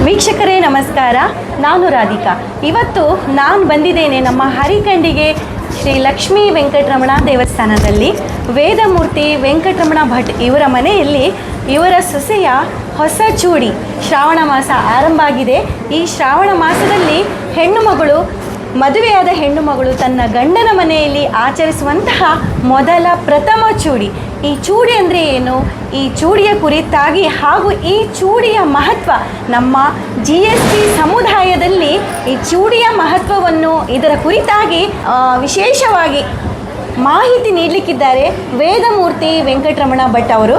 ವೀಕ್ಷಕರೇ ನಮಸ್ಕಾರ, ನಾನು ರಾಧಿಕಾ. ಇವತ್ತು ನಾನು ಬಂದಿದ್ದೇನೆ ನಮ್ಮ ಹರಿಕಂಡಿಗೆ ಶ್ರೀ ಲಕ್ಷ್ಮೀ ವೆಂಕಟರಮಣ ದೇವಸ್ಥಾನದಲ್ಲಿ. ವೇದಮೂರ್ತಿ ವೆಂಕಟರಮಣ ಭಟ್ ಇವರ ಮನೆಯಲ್ಲಿ ಇವರ ಸೊಸೆಯ ಹೊಸ ಚೂಡಿ ಶ್ರಾವಣ ಮಾಸ ಆರಂಭ ಆಗಿದೆ. ಈ ಶ್ರಾವಣ ಮಾಸದಲ್ಲಿ ಮದುವೆಯಾದ ಹೆಣ್ಣು ಮಗಳು ತನ್ನ ಗಂಡನ ಮನೆಯಲ್ಲಿ ಆಚರಿಸುವಂತಹ ಮೊದಲ ಪ್ರಥಮ ಚೂಡಿ. ಈ ಚೂಡಿ ಅಂದರೆ ಏನು, ಈ ಚೂಡಿಯ ಕುರಿತಾಗಿ ಹಾಗೂ ಈ ಚೂಡಿಯ ಮಹತ್ವ, ನಮ್ಮ GSP ಸಮುದಾಯದಲ್ಲಿ ಈ ಚೂಡಿಯ ಮಹತ್ವವನ್ನು ಇದರ ಕುರಿತಾಗಿ ವಿಶೇಷವಾಗಿ ಮಾಹಿತಿ ನೀಡಲಿಕ್ಕಿದ್ದಾರೆ ವೇದಮೂರ್ತಿ ವೆಂಕಟರಮಣ ಭಟ್ ಅವರು.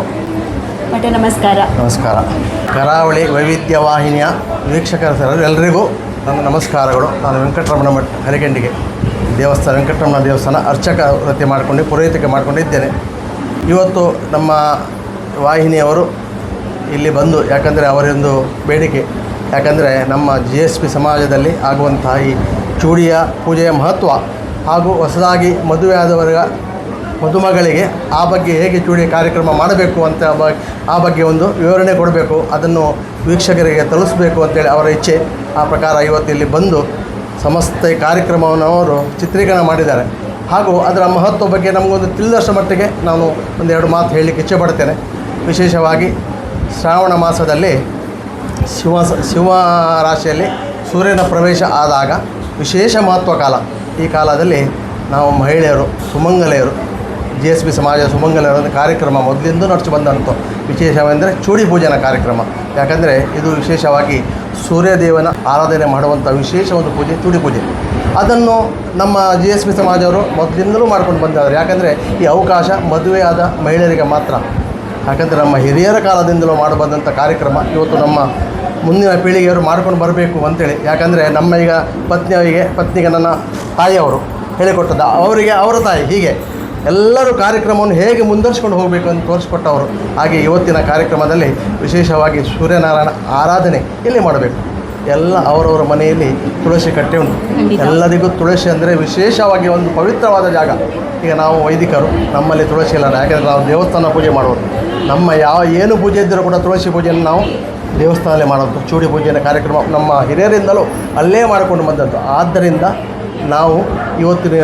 ಭಟ್ ನಮಸ್ಕಾರ. ನಮಸ್ಕಾರ. ಕರಾವಳಿ ವೈವಿಧ್ಯ ವಾಹಿನಿಯ ವೀಕ್ಷಕರ ಎಲ್ಲರಿಗೂ ನನ್ನ ನಮಸ್ಕಾರಗಳು. ನಾನು ವೆಂಕಟರಮಣ ಭಟ್ ಹರಿಕಂಡಿಗೆ ವೆಂಕಟರಮಣ ದೇವಸ್ಥಾನ ಅರ್ಚಕ ವೃತ್ತಿ ಮಾಡಿಕೊಂಡು ಪುರೋಹಿತಿಕೆ ಮಾಡಿಕೊಂಡಿದ್ದೇನೆ. ಇವತ್ತು ನಮ್ಮ ವಾಹಿನಿಯವರು ಇಲ್ಲಿ ಬಂದು, ಯಾಕಂದರೆ ಅವರೊಂದು ಬೇಡಿಕೆ, ಯಾಕಂದರೆ ನಮ್ಮ GSP ಸಮಾಜದಲ್ಲಿ ಆಗುವಂತಹ ಈ ಚೂಡಿಯ ಪೂಜೆಯ ಮಹತ್ವ ಹಾಗೂ ಹೊಸದಾಗಿ ಮದುವೆಯಾದವರ ಮದುಮಗಳಿಗೆ ಆ ಬಗ್ಗೆ ಹೇಗೆ ಚೂಡಿ ಕಾರ್ಯಕ್ರಮ ಮಾಡಬೇಕು ಅಂತ ಆ ಬಗ್ಗೆ ಒಂದು ವಿವರಣೆ ಕೊಡಬೇಕು, ಅದನ್ನು ವೀಕ್ಷಕರಿಗೆ ತಲುಪಿಸಬೇಕು ಅಂತೇಳಿ ಅವರ ಇಚ್ಛೆ. ಆ ಪ್ರಕಾರ ಇವತ್ತು ಇಲ್ಲಿ ಬಂದು ಸಮಸ್ತ ಕಾರ್ಯಕ್ರಮವನ್ನು ಅವರು ಚಿತ್ರೀಕರಣ ಮಾಡಿದ್ದಾರೆ. ಹಾಗೂ ಅದರ ಮಹತ್ವ ಬಗ್ಗೆ ನಮಗೊಂದು ತಿಳಿದಷ್ಟು ಮಟ್ಟಿಗೆ ನಾನು ಒಂದೆರಡು ಮಾತು ಹೇಳಲಿಕ್ಕೆ ಇಚ್ಛೆ ಪಡ್ತೇನೆ. ವಿಶೇಷವಾಗಿ ಶ್ರಾವಣ ಮಾಸದಲ್ಲಿ ಸಿಂಹ ರಾಶಿಯಲ್ಲಿ ಸೂರ್ಯನ ಪ್ರವೇಶ ಆದಾಗ ವಿಶೇಷ ಮಹತ್ವ ಕಾಲ. ಈ ಕಾಲದಲ್ಲಿ ನಾವು ಮಹಿಳೆಯರು, ಸುಮಂಗಲೆಯರು, GSP ಸಮಾಜ ಸುಮಂಗಲೆಯರ ಒಂದು ಕಾರ್ಯಕ್ರಮ ಮೊದಲಿಂದ ನಡೆಸಿ ಬಂದಂಥ ವಿಶೇಷವೆಂದರೆ ಚೂಡಿ ಪೂಜೆನ ಕಾರ್ಯಕ್ರಮ. ಯಾಕಂದರೆ ಇದು ವಿಶೇಷವಾಗಿ ಸೂರ್ಯದೇವನ ಆರಾಧನೆ ಮಾಡುವಂಥ ವಿಶೇಷ ಒಂದು ಪೂಜೆ ಚೂಡಿ ಪೂಜೆ. ಅದನ್ನು ನಮ್ಮ GSP ಸಮಾಜವರು ಮೊದಲಿಂದಲೂ ಮಾಡ್ಕೊಂಡು ಬಂದಿದ್ದಾರೆ. ಯಾಕಂದರೆ ಈ ಅವಕಾಶ ಮದುವೆಯಾದ ಮಹಿಳೆಯರಿಗೆ ಮಾತ್ರ. ಯಾಕಂದರೆ ನಮ್ಮ ಹಿರಿಯರ ಕಾಲದಿಂದಲೂ ಮಾಡಬಂದಂಥ ಕಾರ್ಯಕ್ರಮ ಇವತ್ತು ನಮ್ಮ ಮುಂದಿನ ಪೀಳಿಗೆಯವರು ಮಾಡ್ಕೊಂಡು ಬರಬೇಕು ಅಂತೇಳಿ. ಯಾಕಂದರೆ ನಮ್ಮ ಈಗ ಪತ್ನಿಗೆ ನನ್ನ ತಾಯಿಯವರು ಹೇಳಿಕೊಟ್ಟದ್ದು, ಅವರಿಗೆ ಅವರ ತಾಯಿ, ಹೀಗೆ ಎಲ್ಲರೂ ಕಾರ್ಯಕ್ರಮವನ್ನು ಹೇಗೆ ಮುಂದುವರಿಸ್ಕೊಂಡು ಹೋಗಬೇಕು ಅಂತ ತೋರಿಸ್ಕೊಟ್ಟವರು. ಹಾಗೆ ಇವತ್ತಿನ ಕಾರ್ಯಕ್ರಮದಲ್ಲಿ ವಿಶೇಷವಾಗಿ ಸೂರ್ಯನಾರಾಯಣ ಆರಾಧನೆ ಎಲ್ಲಿ ಮಾಡಬೇಕು, ಎಲ್ಲ ಅವರವರ ಮನೆಯಲ್ಲಿ ತುಳಸಿ ಕಟ್ಟೆ ಉಂಟು. ಎಲ್ಲರಿಗೂ ತುಳಸಿ ಅಂದರೆ ವಿಶೇಷವಾಗಿ ಒಂದು ಪವಿತ್ರವಾದ ಜಾಗ. ಈಗ ನಾವು ವೈದಿಕರು, ನಮ್ಮಲ್ಲಿ ತುಳಸಿ ಇಲ್ಲ, ಯಾಕೆಂದರೆ ನಾವು ದೇವಸ್ಥಾನ ಪೂಜೆ ಮಾಡೋದು. ನಮ್ಮ ಏನು ಪೂಜೆ ಇದ್ದರೂ ಕೂಡ ತುಳಸಿ ಪೂಜೆಯನ್ನು ನಾವು ದೇವಸ್ಥಾನದಲ್ಲೇ ಮಾಡೋದು. ಚೂಡಿ ಪೂಜೆಯ ಕಾರ್ಯಕ್ರಮ ನಮ್ಮ ಹಿರಿಯರಿಂದಲೂ ಅಲ್ಲೇ ಮಾಡಿಕೊಂಡು ಬಂದದ್ದು. ಆದ್ದರಿಂದ ನಾವು ಇವತ್ತಿನ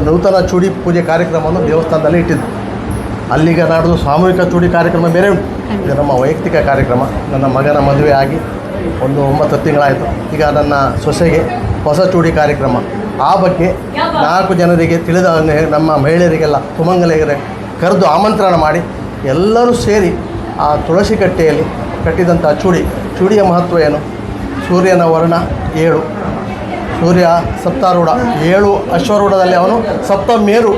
ನೂತನ ಚೂಡಿ ಪೂಜೆ ಕಾರ್ಯಕ್ರಮವನ್ನು ದೇವಸ್ಥಾನದಲ್ಲಿ ಇಟ್ಟಿದ್ದು. ಅಲ್ಲಿಗೆ ನಾಡ್ದು ಸಾಮೂಹಿಕ ಚೂಡಿ ಕಾರ್ಯಕ್ರಮ ಬೇರೆ ಉಂಟು. ಇದು ನಮ್ಮ ವೈಯಕ್ತಿಕ ಕಾರ್ಯಕ್ರಮ. ನನ್ನ ಮಗನ ಮದುವೆ ಆಗಿ ಒಂದು 9 ತಿಂಗಳಾಯಿತು. ಈಗ ನನ್ನ ಸೊಸೆಗೆ ಹೊಸ ಚೂಡಿ ಕಾರ್ಯಕ್ರಮ. ಆ ಬಗ್ಗೆ 4 ಜನರಿಗೆ ತಿಳಿದ ನಮ್ಮ ಮಹಿಳೆಯರಿಗೆಲ್ಲ ಸುಮಂಗಲೆಯರಿಗೆ ಕರೆದು ಆಮಂತ್ರಣ ಮಾಡಿ ಎಲ್ಲರೂ ಸೇರಿ ಆ ತುಳಸಿ ಕಟ್ಟೆಯಲ್ಲಿ ಕಟ್ಟಿದಂಥ ಚೂಡಿಯ ಮಹತ್ವ ಏನು, ಸೂರ್ಯನ ವರ್ಣ 7, ಸೂರ್ಯ ಸಪ್ತಾರೂಢ 7 ಅಶ್ವರೂಢದಲ್ಲಿ ಅವನು ಸಪ್ತಮೇರು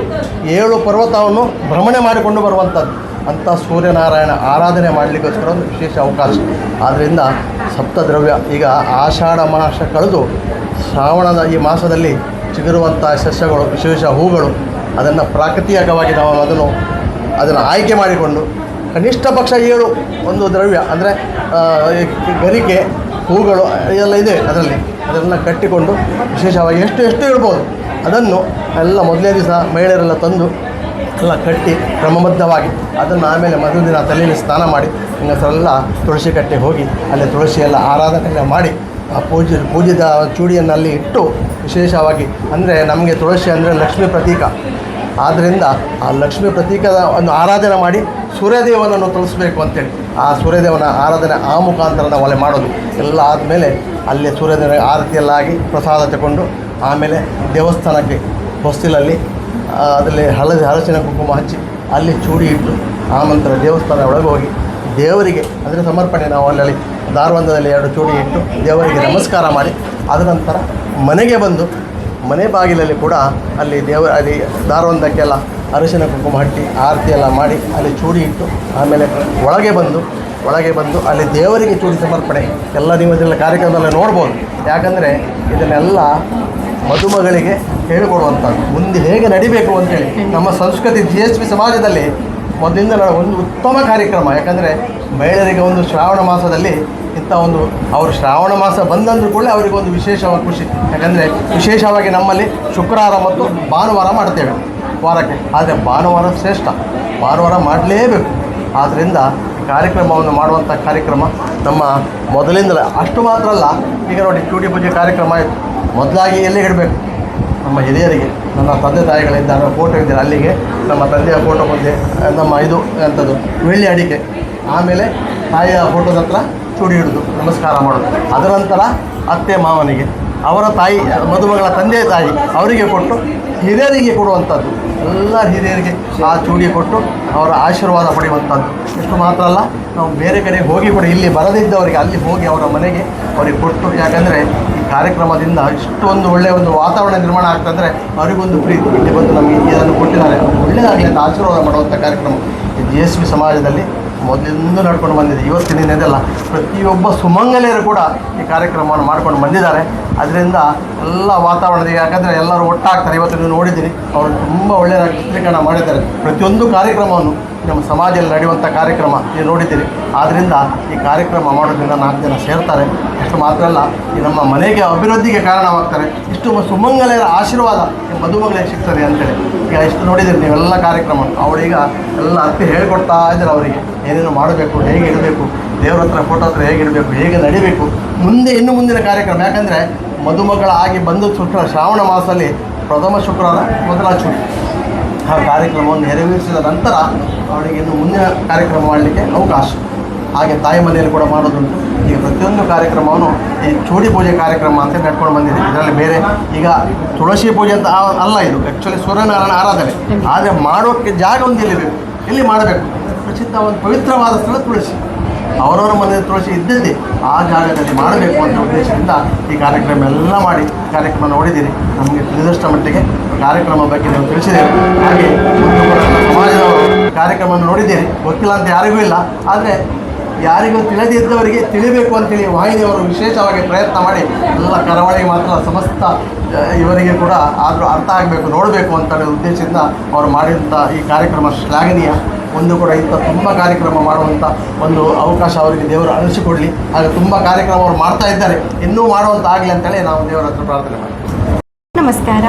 7 ಪರ್ವತವನ್ನು ಭ್ರಮಣೆ ಮಾಡಿಕೊಂಡು ಬರುವಂಥದ್ದು. ಅಂಥ ಸೂರ್ಯನಾರಾಯಣ ಆರಾಧನೆ ಮಾಡಲಿಕ್ಕೋಸ್ಕರ ಒಂದು ವಿಶೇಷ ಅವಕಾಶ. ಆದ್ದರಿಂದ ಸಪ್ತದ್ರವ್ಯ, ಈಗ ಆಷಾಢ ಮಾಸ ಕಳೆದು ಶ್ರಾವಣದ ಈ ಮಾಸದಲ್ಲಿ ಚಿಗುರುವಂಥ ಸಸ್ಯಗಳು, ವಿಶೇಷ ಹೂಗಳು, ಅದನ್ನು ಪ್ರಾಕೃತಿಕವಾಗಿ ನಾವು ಅದನ್ನು ಆಯ್ಕೆ ಮಾಡಿಕೊಂಡು ಕನಿಷ್ಠ ಪಕ್ಷ 7 ಒಂದು ದ್ರವ್ಯ ಅಂದರೆ ಗರಿಕೆ, ಹೂಗಳು ಎಲ್ಲ ಇದೆ ಅದರಲ್ಲಿ. ಅದನ್ನು ಕಟ್ಟಿಕೊಂಡು ವಿಶೇಷವಾಗಿ ಎಷ್ಟು ಇಡ್ಬೋದು ಅದನ್ನು ಎಲ್ಲ ಮೊದಲನೇ ದಿವಸ ಮಹಿಳೆಯರೆಲ್ಲ ತಂದು ಎಲ್ಲ ಕಟ್ಟಿ ಕ್ರಮಬದ್ಧವಾಗಿ ಅದನ್ನು ಆಮೇಲೆ ಮರುದಿನ ತಲೆಯಲ್ಲಿ ಸ್ನಾನ ಮಾಡಿ ಹೆಂಗಸರೆಲ್ಲ ತುಳಸಿ ಕಟ್ಟೆಗೆ ಹೋಗಿ ಅಲ್ಲಿ ತುಳಸಿಯೆಲ್ಲ ಆರಾಧನೆ ಮಾಡಿ ಆ ಪೂಜಿದ ಚೂಡಿಯನ್ನು ಅಲ್ಲಿ ಇಟ್ಟು ವಿಶೇಷವಾಗಿ, ಅಂದರೆ ನಮಗೆ ತುಳಸಿ ಅಂದರೆ ಲಕ್ಷ್ಮೀ ಪ್ರತೀಕ. ಆದ್ದರಿಂದ ಆ ಲಕ್ಷ್ಮೀ ಪ್ರತೀಕದ ಒಂದು ಆರಾಧನೆ ಮಾಡಿ ಸೂರ್ಯದೇವನನ್ನು ತೋರಿಸ್ಬೇಕು ಅಂತೇಳಿ ಆ ಸೂರ್ಯದೇವನ ಆರಾಧನೆ ಆ ಮುಖಾಂತರ ನಾವು ಅಲ್ಲಿ ಮಾಡೋದು. ಎಲ್ಲ ಆದಮೇಲೆ ಅಲ್ಲಿ ಸೂರ್ಯದೇವನ ಆರತಿಯೆಲ್ಲ ಆಗಿ ಪ್ರಸಾದ ತಗೊಂಡು ಆಮೇಲೆ ದೇವಸ್ಥಾನಕ್ಕೆ ಹೊಸ್ತಿಲಲ್ಲಿ ಅದರಲ್ಲಿ ಹಲಸಿನ ಕುಂಕುಮ ಹಚ್ಚಿ ಅಲ್ಲಿ ಚೂಡಿ ಇಟ್ಟು ಆ ನಂತರ ದೇವಸ್ಥಾನ ಒಳಗೆ ಹೋಗಿ ದೇವರಿಗೆ ಅಂದರೆ ಸಮರ್ಪಣೆ, ನಾವು ಅಲ್ಲಿ ದಾರವಂದದಲ್ಲಿ 2 ಚೂಡಿ ಇಟ್ಟು ದೇವರಿಗೆ ನಮಸ್ಕಾರ ಮಾಡಿ ಅದರ ನಂತರ ಮನೆಗೆ ಬಂದು ಮನೆ ಬಾಗಿಲಲ್ಲಿ ಕೂಡ ಅಲ್ಲಿ ದಾರವಂದಕ್ಕೆಲ್ಲ ಅರಿಶಿನ ಕುಂಕುಮ ಹಟ್ಟಿ ಆರತಿ ಎಲ್ಲ ಮಾಡಿ ಅಲ್ಲಿ ಚೂಡಿ ಇಟ್ಟು ಆಮೇಲೆ ಒಳಗೆ ಬಂದು ಅಲ್ಲಿ ದೇವರಿಗೆ ಚೂಡಿ ಸಮರ್ಪಣೆ ಎಲ್ಲ ನೀವು ಇದೆಲ್ಲ ಕಾರ್ಯಕ್ರಮದಲ್ಲಿ ನೋಡ್ಬೋದು. ಯಾಕಂದರೆ ಇದನ್ನೆಲ್ಲ ಮದುಮಗಳಿಗೆ ಹೇಳಿಕೊಡುವಂಥದ್ದು, ಮುಂದೆ ಹೇಗೆ ನಡಿಬೇಕು ಅಂತೇಳಿ ನಮ್ಮ ಸಂಸ್ಕೃತಿ GSP ಸಮಾಜದಲ್ಲಿ ಮೊದಲಿಂದ ಒಂದು ಉತ್ತಮ ಕಾರ್ಯಕ್ರಮ. ಯಾಕಂದರೆ ಮಹಿಳೆಯರಿಗೆ ಒಂದು ಶ್ರಾವಣ ಮಾಸದಲ್ಲಿ ಇಂಥ ಒಂದು ಅವರು ಶ್ರಾವಣ ಮಾಸ ಬಂದಂದ್ರೂ ಕೂಡ ಅವರಿಗೊಂದು ವಿಶೇಷವಾದ ಖುಷಿ. ಯಾಕಂದರೆ ವಿಶೇಷವಾಗಿ ನಮ್ಮಲ್ಲಿ ಶುಕ್ರವಾರ ಮತ್ತು ಭಾನುವಾರ ಮಾಡ್ತೇವೆ ವಾರಕ್ಕೆ. ಆದರೆ ಭಾನುವಾರ ಶ್ರೇಷ್ಠ, ಭಾನುವಾರ ಮಾಡಲೇಬೇಕು. ಆದ್ದರಿಂದ ಕಾರ್ಯಕ್ರಮವನ್ನು ಮಾಡುವಂಥ ಕಾರ್ಯಕ್ರಮ ನಮ್ಮ ಮೊದಲಿಂದಲೇ. ಅಷ್ಟು ಮಾತ್ರ ಅಲ್ಲ, ಈಗ ನೋಡಿ ಚೂಡಿ ಪೂಜೆ ಕಾರ್ಯಕ್ರಮ ಆಯಿತು. ಮೊದಲಾಗಿ ಎಲ್ಲಿಗೆ ಇಡಬೇಕು? ನಮ್ಮ ಹಿರಿಯರಿಗೆ, ನನ್ನ ತಂದೆ ತಾಯಿಗಳಿದ್ದಾರೆ, ಫೋಟೋ ಇದ್ದಾರೆ, ಅಲ್ಲಿಗೆ ನಮ್ಮ ತಂದೆಯ ಫೋಟೋ ಮುಂದೆ ನಮ್ಮ ಇದು ಅಂಥದ್ದು ಬೆಳ್ಳಿ ಅಡಿಕೆ, ಆಮೇಲೆ ತಾಯಿಯ ಫೋಟೋದ ಹತ್ರ ಚೂಡಿ ಹಿಡಿದು ನಮಸ್ಕಾರ ಮಾಡೋದು. ಅದರ ನಂತರ ಅತ್ತೆ ಮಾವನಿಗೆ, ಅವರ ತಾಯಿ ಮದುಮಗಳ ತಂದೆ ತಾಯಿ ಅವರಿಗೆ ಕೊಟ್ಟು ಹಿರಿಯರಿಗೆ ಕೊಡುವಂಥದ್ದು. ಎಲ್ಲ ಹಿರಿಯರಿಗೆ ಆ ಚೂಡಿ ಕೊಟ್ಟು ಅವರ ಆಶೀರ್ವಾದ ಪಡೆಯುವಂಥದ್ದು. ಇಷ್ಟು ಮಾತ್ರ ಅಲ್ಲ, ನಾವು ಬೇರೆ ಕಡೆ ಹೋಗಿ ಕೂಡ ಇಲ್ಲಿ ಬರದಿದ್ದವರಿಗೆ ಅಲ್ಲಿ ಹೋಗಿ ಅವರ ಮನೆಗೆ ಅವರಿಗೆ ಕೊಟ್ಟು, ಯಾಕಂದರೆ ಈ ಕಾರ್ಯಕ್ರಮದಿಂದ ಇಷ್ಟೊಂದು ಒಳ್ಳೆಯ ಒಂದು ವಾತಾವರಣ ನಿರ್ಮಾಣ ಆಗ್ತಂದರೆ ಅವರಿಗೊಂದು ಪ್ರೀತಿ. ಇಲ್ಲಿ ಬಂದು ನಮಗೆ ಇದನ್ನು ಕೊಟ್ಟಿದ್ದಾರೆ, ಒಳ್ಳೆಯದಾಗಲಿ ಅಂತ ಆಶೀರ್ವಾದ ಮಾಡುವಂಥ ಕಾರ್ಯಕ್ರಮ GSB ಸಮಾಜದಲ್ಲಿ ಮೊದಲಿಂದ ನಡ್ಕೊಂಡು ಬಂದಿದೆ. ಇವತ್ತಿನಿಂದೆಲ್ಲ ಪ್ರತಿಯೊಬ್ಬ ಸುಮಂಗಲಿಯರು ಕೂಡ ಈ ಕಾರ್ಯಕ್ರಮವನ್ನು ಮಾಡ್ಕೊಂಡು ಬಂದಿದ್ದಾರೆ. ಅದರಿಂದ ಎಲ್ಲ ವಾತಾವರಣದ, ಯಾಕಂದರೆ ಎಲ್ಲರೂ ಒಟ್ಟಾಗ್ತಾರೆ. ಇವತ್ತು ನೀವು ನೋಡಿದ್ದೀರಿ, ಅವರು ತುಂಬ ಒಳ್ಳೆಯದಾಗಿ ಚಿತ್ರೀಕರಣ ಮಾಡಿದ್ದಾರೆ. ಪ್ರತಿಯೊಂದು ಕಾರ್ಯಕ್ರಮವನ್ನು ನಮ್ಮ ಸಮಾಜದಲ್ಲಿ ನಡೆಯುವಂಥ ಕಾರ್ಯಕ್ರಮ ನೀವು ನೋಡಿದ್ದೀರಿ. ಆದ್ದರಿಂದ ಈ ಕಾರ್ಯಕ್ರಮ ಮಾಡೋದ್ರಿಂದ 4 ಜನ ಸೇರ್ತಾರೆ. ಅಷ್ಟು ಮಾತ್ರ ಅಲ್ಲ, ಈ ನಮ್ಮ ಮನೆಗೆ ಅಭಿವೃದ್ಧಿಗೆ ಕಾರಣವಾಗ್ತಾರೆ. ಇಷ್ಟು ಸುಮಂಗಲಿಯರ ಆಶೀರ್ವಾದ ಈ ಮದುಮಗಳಿಗೆ ಸಿಗ್ತದೆ ಅಂತೇಳಿ ಈಗ ಇಷ್ಟು ನೋಡಿದ್ದೀರಿ ನೀವೆಲ್ಲ ಕಾರ್ಯಕ್ರಮ. ಅವಳೀಗ ಎಲ್ಲ ಅತ್ತೆ ಹೇಳ್ಕೊಡ್ತಾ ಇದ್ದಾರೆ ಅವರಿಗೆ ಏನೇನು ಮಾಡಬೇಕು, ಹೇಗೆ ಇಡಬೇಕು, ದೇವ್ರ ಹತ್ರ ಫೋಟೋ ಹತ್ರ ಹೇಗೆ ಇಡಬೇಕು, ಹೇಗೆ ನಡಿಬೇಕು, ಮುಂದೆ ಇನ್ನು ಮುಂದಿನ ಕಾರ್ಯಕ್ರಮ. ಯಾಕಂದರೆ ಮದುಮಗಳ ಆಗಿ ಬಂದು ಶ್ರಾವಣ ಮಾಸದಲ್ಲಿ ಪ್ರಥಮ ಶುಕ್ರವಾರ ಮೊದಲ ಚೂಡಿ, ಆ ಕಾರ್ಯಕ್ರಮವನ್ನು ನೆರವೇರಿಸಿದ ನಂತರ ಅವಳಿಗೆ ಇನ್ನು ಮುಂದಿನ ಕಾರ್ಯಕ್ರಮ ಮಾಡಲಿಕ್ಕೆ ಅವಕಾಶ. ಹಾಗೆ ತಾಯಿ ಮನೆಯಲ್ಲಿ ಕೂಡ ಮಾಡೋದುಂಟು. ಈಗ ಪ್ರತಿಯೊಂದು ಕಾರ್ಯಕ್ರಮವನ್ನು ಈ ಚೂಡಿ ಪೂಜೆ ಕಾರ್ಯಕ್ರಮ ಅಂತ ನಡ್ಕೊಂಡು ಬಂದಿದೆ. ಇದರಲ್ಲಿ ಬೇರೆ ಈಗ ತುಳಸಿ ಪೂಜೆ ಅಂತ ಅಲ್ಲ, ಇದು ಆ್ಯಕ್ಚುಲಿ ಸೂರ್ಯನಾರಾಯಣ ಆರಾಧನೆ. ಆದರೆ ಮಾಡೋಕ್ಕೆ ಜಾಗ ಒಂದು ಎಲ್ಲಿಬೇಕು, ಎಲ್ಲಿ ಮಾಡಬೇಕು? ಪ್ರಸಿದ್ಧ ಒಂದು ಪವಿತ್ರವಾದ ಸ್ಥಳ ತುಳಸಿ. ಅವರವರ ಮನೆಯ ತುಳಸಿ ಇದ್ದಿದ್ದೆ ಆ ಜಾಗದಲ್ಲಿ ಮಾಡಬೇಕು ಅಂತ ಉದ್ದೇಶದಿಂದ ಈ ಕಾರ್ಯಕ್ರಮ ಎಲ್ಲ ಮಾಡಿ ಕಾರ್ಯಕ್ರಮ ನೋಡಿದ್ದೀರಿ. ನಮಗೆ ತಿಳಿದಷ್ಟ ಮಟ್ಟಿಗೆ ಕಾರ್ಯಕ್ರಮ ಬಗ್ಗೆ ನೀವು ತಿಳಿಸಿದ್ದೇವೆ. ಹಾಗೆ ಸಮಾಜದವರು ಕಾರ್ಯಕ್ರಮವನ್ನು ನೋಡಿದ್ದೀರಿ, ಗೊತ್ತಿಲ್ಲ ಅಂತ ಯಾರಿಗೂ ಇಲ್ಲ. ಆದರೆ ಯಾರಿಗೂ ತಿಳಿದಿದ್ದವರಿಗೆ ತಿಳಿಬೇಕು ಅಂತೇಳಿ ವಾಹಿನಿಯವರು ವಿಶೇಷವಾಗಿ ಪ್ರಯತ್ನ ಮಾಡಿ ಎಲ್ಲ ಕರಾವಳಿಗೆ ಮಾತ್ರ ಸಮಸ್ತ ಇವರಿಗೆ ಕೂಡ ಆದರೂ ಅರ್ಥ ಆಗಬೇಕು, ನೋಡಬೇಕು ಅಂತೇಳಿ ಉದ್ದೇಶದಿಂದ ಅವರು ಮಾಡಿದಂಥ ಈ ಕಾರ್ಯಕ್ರಮ ಶ್ಲಾಘನೀಯ. ಒಂದು ಕೂಡ ಇಂಥ ತುಂಬ ಕಾರ್ಯಕ್ರಮ ಮಾಡುವಂಥ ಒಂದು ಅವಕಾಶ ಅವರಿಗೆ ದೇವರು ಅನಿಸಿಕೊಡಲಿ. ಹಾಗೆ ತುಂಬ ಕಾರ್ಯಕ್ರಮ ಅವರು ಮಾಡ್ತಾ ಇದ್ದಾರೆ, ಇನ್ನೂ ಮಾಡುವಂಥ ಆಗಲಿ ಅಂತೇಳಿ ನಾವು ದೇವರ ಹತ್ರ ಪ್ರಾರ್ಥನೆ ಮಾಡ್ತೀವಿ. ನಮಸ್ಕಾರ.